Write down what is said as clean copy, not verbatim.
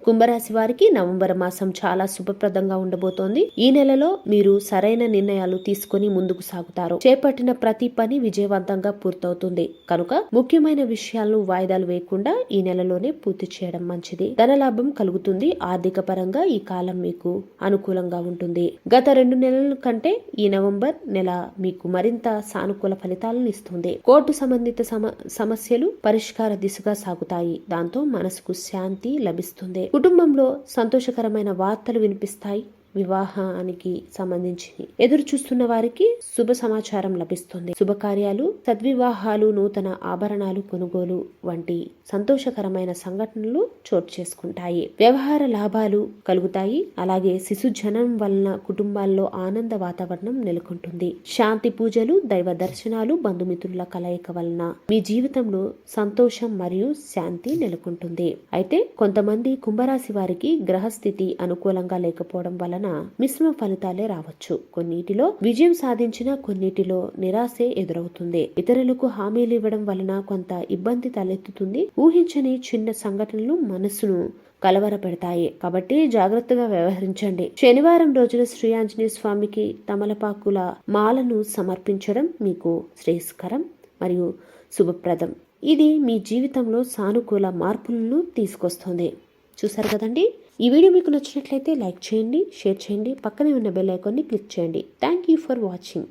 కుంభరాశి వారికి నవంబర్ మాసం చాలా శుభప్రదంగా ఉండబోతోంది. ఈ నెలలో మీరు సరైన నిర్ణయాలు తీసుకుని ముందుకు సాగుతారు. చేపట్టిన ప్రతి పని విజయవంతంగా పూర్తవుతుంది కనుక ముఖ్యమైన విషయాలను వాయిదాలు వేయకుండా ఈ నెలలోనే పూర్తి చేయడం మంచిది. ధనలాభం కలుగుతుంది. ఆర్థిక పరంగా ఈ కాలం మీకు అనుకూలంగా ఉంటుంది. గత 2 నెలల కంటే ఈ నవంబర్ నెల మీకు మరింత సానుకూల ఫలితాలను ఇస్తుంది. కోర్టు సంబంధిత సమస్యలు పరిష్కార దిశగా సాగుతాయి. దాంతో మనసుకు శాంతి లభిస్తుంది. కుటుంబంలో సంతోషకరమైన వార్తలు వినిపిస్తాయి. వివాహానికి సంబంధించి ఎదురు చూస్తున్న వారికి శుభ సమాచారం లభిస్తుంది. శుభకార్యాలు, సద్వివాహాలు, నూతన ఆభరణాలు కొనుగోలు వంటి సంతోషకరమైన సంఘటనలు చోటు చేసుకుంటాయి. వ్యవహార లాభాలు కలుగుతాయి. అలాగే శిశు జనం వలన కుటుంబాల్లో ఆనంద వాతావరణం నెలకొంటుంది. శాంతి పూజలు, దైవ దర్శనాలు, బంధుమిత్రుల కలయిక వలన మీ జీవితంలో సంతోషం మరియు శాంతి నెలకొంటుంది. అయితే కొంతమంది కుంభరాశి వారికి గ్రహస్థితి అనుకూలంగా లేకపోవడం వలన మిశ్రమ ఫలితాలే రావచ్చు. కొన్నిటిలో విజయం సాధించిన, కొన్నిటిలో నిరాశే ఎదురవుతుంది. ఇతరులకు హామీలు ఇవ్వడం వలన కొంత ఇబ్బంది తలెత్తుతుంది. ఊహించని చిన్న సంఘటనలు మనసును కలవరపెడతాయి. కాబట్టి జాగ్రత్తగా వ్యవహరించండి. శనివారం రోజున శ్రీ ఆంజనేయ స్వామికి తమలపాకుల మాలను సమర్పించడం మీకు శ్రేయస్కరం మరియు శుభప్రదం. ఇది మీ జీవితంలో సానుకూల మార్పులను తీసుకొస్తుంది. చూసారు కదండి. ఈ వీడియో మీకు నచ్చినట్లయితే లైక్ చేయండి, షేర్ చేయండి, పక్కనే ఉన్న బెల్ ఐకాన్ని క్లిక్ చేయండి. Thank you for watching.